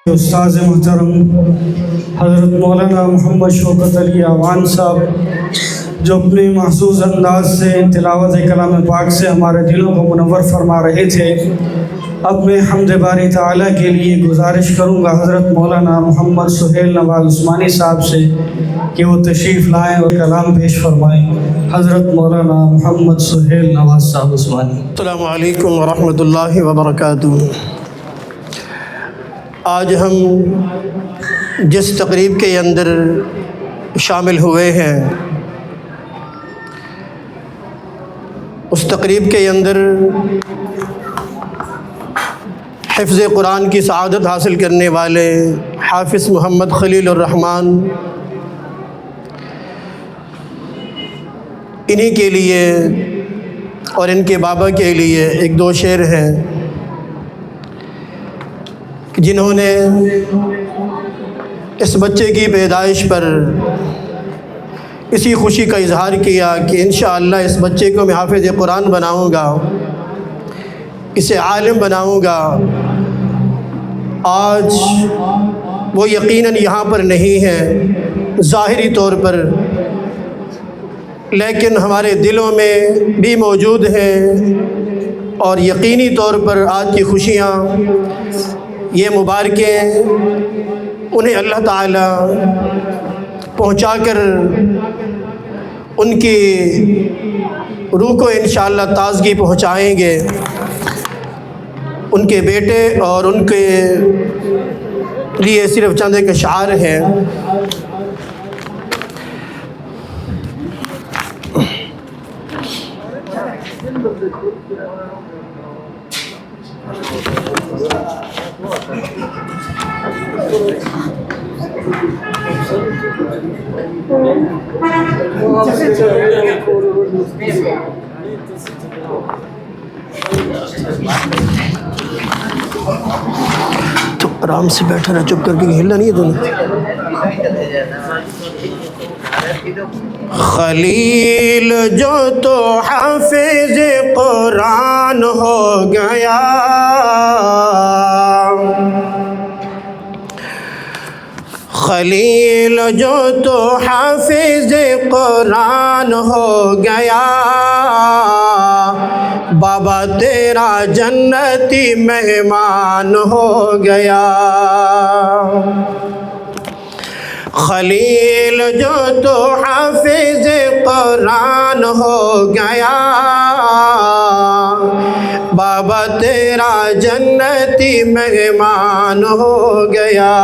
استاذ محترم حضرت مولانا محمد شوکت علی اعوان صاحب جو اپنے محظوظ انداز سے تلاوت کلام پاک سے ہمارے دلوں کو منور فرما رہے تھے، اب میں حمد باری تعالیٰ کے لیے گزارش کروں گا حضرت مولانا محمد سہیل نواز عثمانی صاحب سے کہ وہ تشریف لائیں اور کلام پیش فرمائیں۔ حضرت مولانا محمد سہیل نواز صاحب عثمانی۔ السلام علیکم ورحمۃ اللہ وبرکاتہ۔ آج ہم جس تقریب کے اندر شامل ہوئے ہیں، اس تقریب کے اندر حفظ قرآن کی سعادت حاصل کرنے والے حافظ محمد خلیل الرحمن، انہی کے لیے اور ان کے بابا کے لیے ایک دو شعر ہیں جنہوں نے اس بچے کی پیدائش پر اسی خوشی کا اظہار کیا کہ انشاءاللہ اس بچے کو میں حافظ قرآن بناؤں گا، اسے عالم بناؤں گا۔ آج وہ یقیناً یہاں پر نہیں ہیں ظاہری طور پر، لیکن ہمارے دلوں میں بھی موجود ہیں، اور یقینی طور پر آج کی خوشیاں، یہ مبارکیں انہیں اللہ تعالیٰ پہنچا کر ان کی روح کو انشاءاللہ تازگی پہنچائیں گے۔ ان کے بیٹے اور ان کے لیے صرف چند ایک اشعار ہیں۔ تو آرام سے بیٹھا رہا، چپ کر کے ہلنا نہیں ہے تم۔ خلیل جو تو حافظ قرآن ہو گیا، خلیل جو تو حافظ قرآن ہو گیا، بابا تیرا جنتی مہمان ہو گیا۔ خلیل جو تو حافظ قرآن ہو گیا، بابا تیرا جنتی مہمان ہو گیا،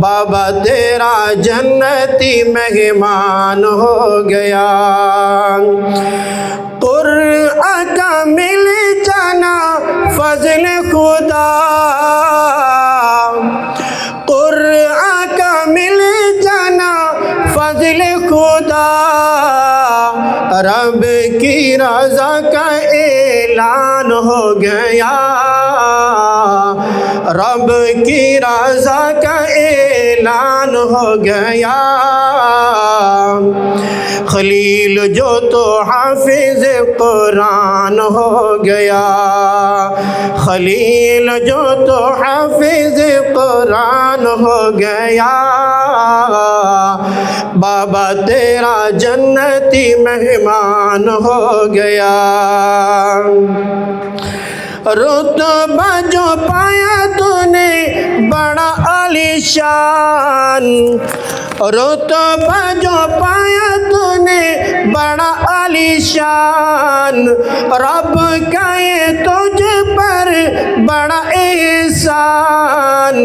بابا تیرا جنتی مہمان ہو گیا۔ قرآن کا مل جانا فضل خدا، قرآن کا مل جانا فضل خدا، رب کی رضا کا اعلان ہو گیا، رب کی رضا کا اعلان ہو گیا۔ خلیل جو تو حافظ قرآن ہو گیا، خلیل جو تو حافظ قرآن ہو گیا، بابا تیرا جنتی مہمان ہو گیا۔ رتبہ جو پایا تو نے بڑا عالی شان، رتبہ جو پایا تو نے بڑا عالی شان، رب کا یہ تجھ پر بڑا احسان،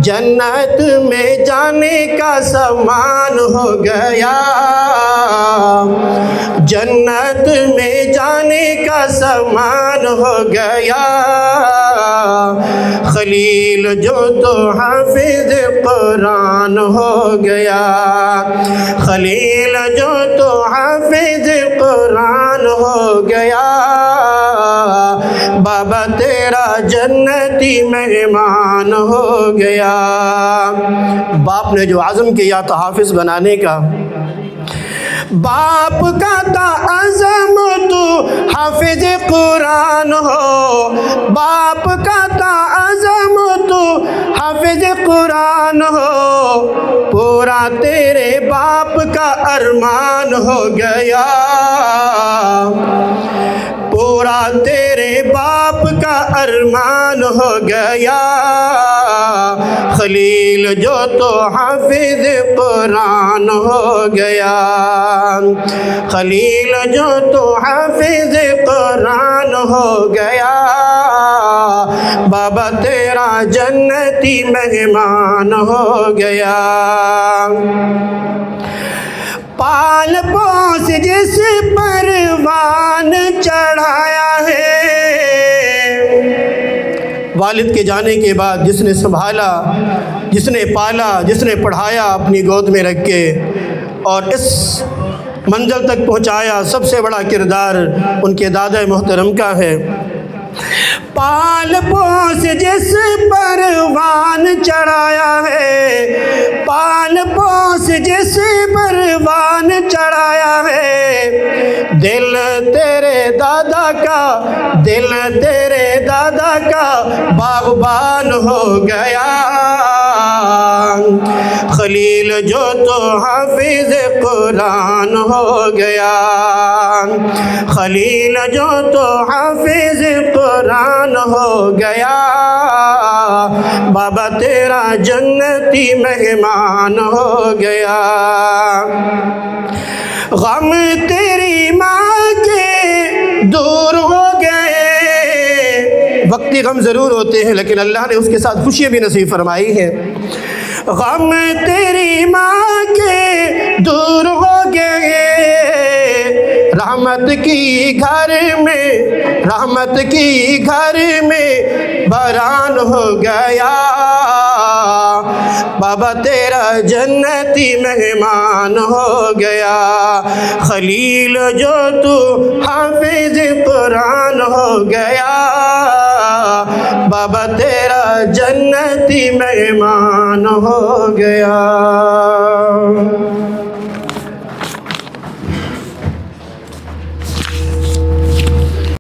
جنت میں جانے کا سامان ہو گیا، جنت میں جانے کا سامان ہو گیا۔ خلیل جو تو حافظ قرآن ہو گیا، خلیل جو تو حافظ قرآن ہو گیا، بابا تیرا جنتی مہمان ہو گیا۔ باپ نے جو عزم کیا تھا حافظ بنانے کا، باپ کا تھا عزم تو حافظ قرآن ہو، باپ کا تعظم تو حافظ قرآن ہو، پورا تیرے باپ کا ارمان ہو گیا، پورا تیرے باپ کا ارمان ہو گیا، خلیل جو تو حافظ قرآن ہو گیا، خلیل جو تو حافظ قرآن ہو گیا، بابا تیرا جنتی مہمان ہو گیا۔ پال پوس جس پروان چڑھایا ہے، والد کے جانے کے بعد جس نے سنبھالا، جس نے پالا، جس نے پڑھایا اپنی گود میں رکھ کے اور اس منزل تک پہنچایا، سب سے بڑا کردار ان کے دادا محترم کا ہے۔ پال پوس جس پروان چڑھایا ہے، پال پوس جس پروان چڑھایا ہے، دل تیرے دادا کا، دل تیرے دادا کا باغبان ہو گیا، خلیل جو تو حافظ قرآن ہو گیا، خلیل جو تو حافظ قرآن ہو گیا، بابا تیرا جنتی مہمان ہو گیا۔ غم تیری ماں کے دور ہو گئے، وقتی غم ضرور ہوتے ہیں لیکن اللہ نے اس کے ساتھ خوشیاں بھی نصیب فرمائی ہیں۔ غم تیری ماں کے دور ہو گئے، رحمت کی گھر میں، رحمت کی گھر میں باران ہو گیا، بابا تیرا جنتی مہمان ہو گیا، خلیل جو تو حافظ قرآن ہو گیا، بابا تیرا جنتی مہمان ہو گیا۔